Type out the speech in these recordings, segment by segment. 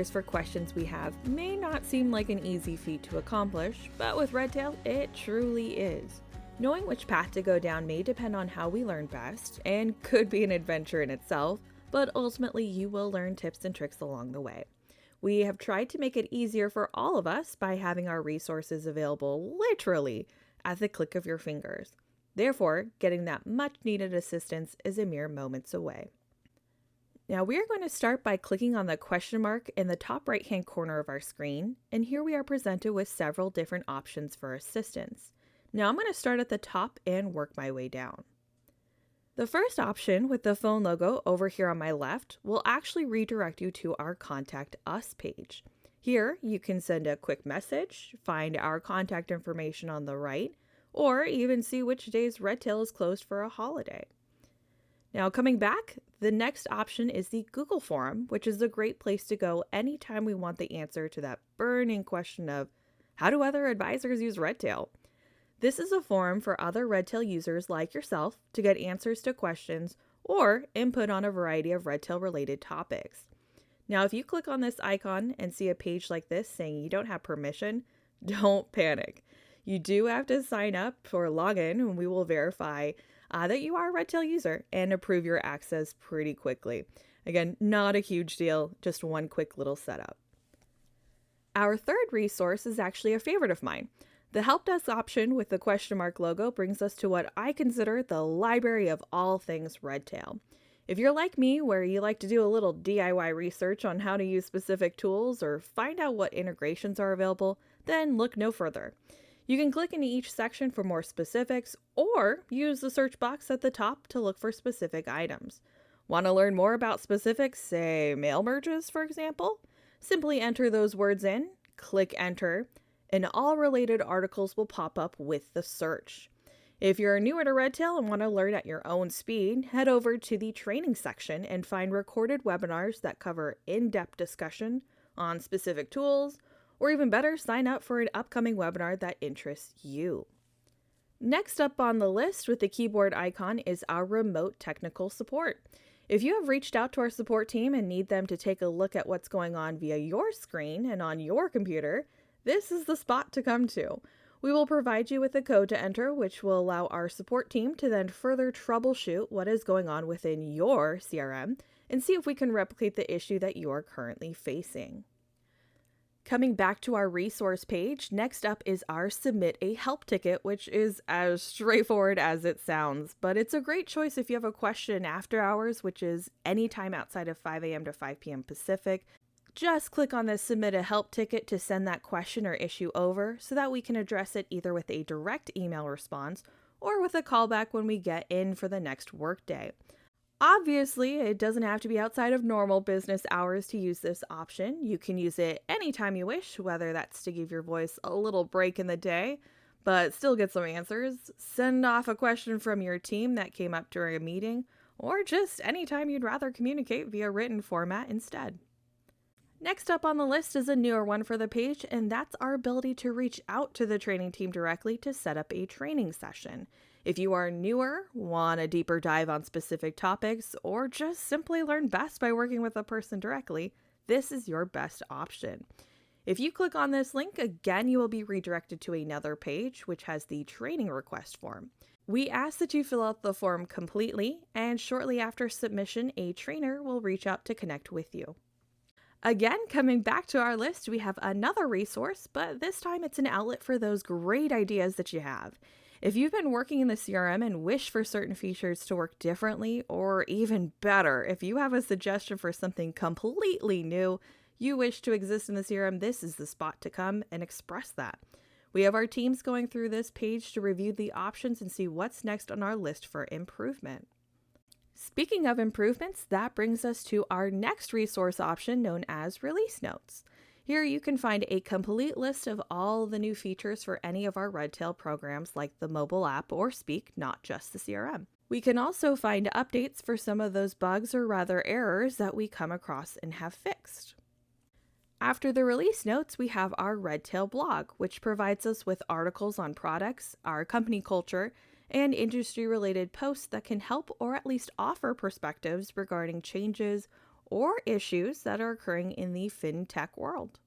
answers for questions we have may not seem like an easy feat to accomplish, but with Redtail, it truly is. Knowing which path to go down may depend on how we learn best, and could be an adventure in itself, but ultimately you will learn tips and tricks along the way. We have tried to make it easier for all of us by having our resources available literally at the click of your fingers. Therefore, getting that much needed assistance is a mere moments away. Now we are going to start by clicking on the question mark in the top right hand corner of our screen, and here we are presented with several different options for assistance. Now I'm going to start at the top and work my way down. The first option with the phone logo over here on my left will actually redirect you to our Contact Us page. Here you can send a quick message, find our contact information on the right, or even see which days Redtail is closed for a holiday. Now coming back, the next option is the Google form, which is a great place to go anytime we want the answer to that burning question of, how do other advisors use Redtail? This is a forum for other Redtail users like yourself to get answers to questions or input on a variety of Redtail related topics. Now, if you click on this icon and see a page like this saying you don't have permission, don't panic. You do have to sign up or log in, and we will verify that you are a Redtail user and approve your access pretty quickly. Again, not a huge deal, just one quick little setup. Our third resource is actually a favorite of mine. The Help Desk option with the question mark logo brings us to what I consider the library of all things Redtail. If you're like me, where you like to do a little DIY research on how to use specific tools or find out what integrations are available, then look no further. You can click into each section for more specifics, or use the search box at the top to look for specific items. Want to learn more about specifics, say mail merges, for example? Simply enter those words in, click enter, and all related articles will pop up with the search. If you're newer to Redtail and want to learn at your own speed, head over to the training section and find recorded webinars that cover in-depth discussion on specific tools, or even better, sign up for an upcoming webinar that interests you. Next up on the list with the keyboard icon is our remote technical support. If you have reached out to our support team and need them to take a look at what's going on via your screen and on your computer, this is the spot to come to. We will provide you with a code to enter, which will allow our support team to then further troubleshoot what is going on within your CRM and see if we can replicate the issue that you are currently facing. Coming back to our resource page, next up is our Submit a Help ticket, which is as straightforward as it sounds, but it's a great choice if you have a question after hours, which is anytime outside of 5 a.m. to 5 p.m. Pacific. Just click on the Submit a Help ticket to send that question or issue over so that we can address it either with a direct email response or with a callback when we get in for the next workday. Obviously, it doesn't have to be outside of normal business hours to use this option. You can use it anytime you wish, whether that's to give your voice a little break in the day, but still get some answers, send off a question from your team that came up during a meeting, or just anytime you'd rather communicate via written format instead. Next up on the list is a newer one for the page, and that's our ability to reach out to the training team directly to set up a training session. If you are newer, want a deeper dive on specific topics, or just simply learn best by working with a person directly, this is your best option. If you click on this link, again, you will be redirected to another page, which has the training request form. We ask that you fill out the form completely, and shortly after submission, a trainer will reach out to connect with you. Again, coming back to our list, we have another resource, but this time it's an outlet for those great ideas that you have. If you've been working in the CRM and wish for certain features to work differently, or even better, if you have a suggestion for something completely new you wish to exist in the CRM, this is the spot to come and express that. We have our teams going through this page to review the options and see what's next on our list for improvement. Speaking of improvements, that brings us to our next resource option known as Release Notes. Here you can find a complete list of all the new features for any of our Redtail programs like the mobile app or Speak, not just the CRM. We can also find updates for some of those bugs or rather errors that we come across and have fixed. After the release notes, we have our Redtail Blog, which provides us with articles on products, our company culture, and industry-related posts that can help or at least offer perspectives regarding changes or issues that are occurring in the fintech world.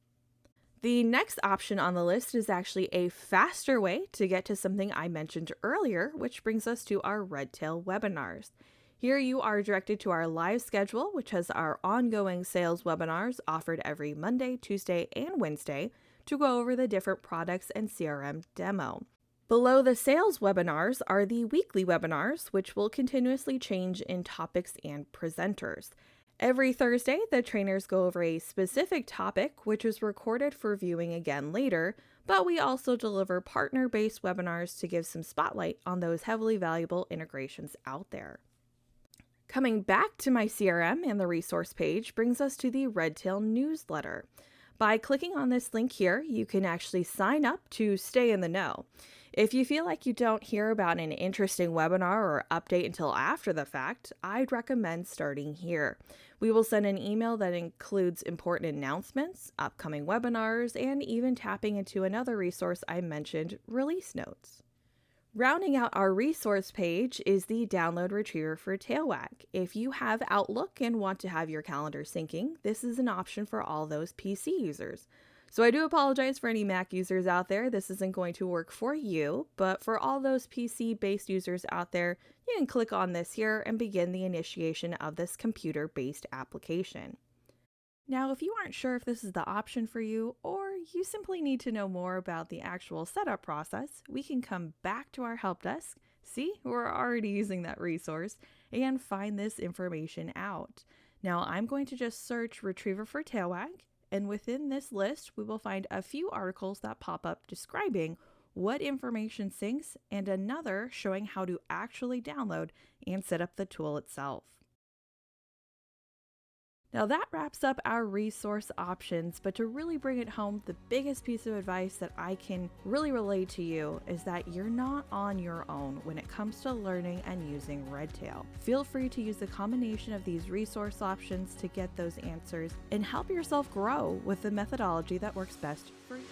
The next option on the list is actually a faster way to get to something I mentioned earlier, which brings us to our Redtail webinars. Here you are directed to our live schedule, which has our ongoing sales webinars offered every Monday, Tuesday, and Wednesday to go over the different products and CRM demo. Below the sales webinars are the weekly webinars, which will continuously change in topics and presenters. Every Thursday, the trainers go over a specific topic, which is recorded for viewing again later, but we also deliver partner-based webinars to give some spotlight on those heavily valuable integrations out there. Coming back to my CRM and the resource page brings us to the Redtail Newsletter. By clicking on this link here, you can actually sign up to stay in the know. If you feel like you don't hear about an interesting webinar or update until after the fact, I'd recommend starting here. We will send an email that includes important announcements, upcoming webinars, and even tapping into another resource I mentioned, release notes. Rounding out our resource page is the download retriever for Tailwag. If you have Outlook and want to have your calendar syncing, this is an option for all those PC users. So I do apologize for any Mac users out there. This isn't going to work for you, but for all those PC-based users out there, you can click on this here and begin the initiation of this computer-based application. Now, if you aren't sure if this is the option for you, or you simply need to know more about the actual setup process, we can come back to our help desk, see, we're already using that resource, and find this information out. Now, I'm going to just search Retriever for Tailwag, and within this list, we will find a few articles that pop up describing what information syncs and another showing how to actually download and set up the tool itself. Now that wraps up our resource options, but to really bring it home, the biggest piece of advice that I can really relate to you is that you're not on your own when it comes to learning and using Redtail. Feel free to use a combination of these resource options to get those answers and help yourself grow with the methodology that works best for you.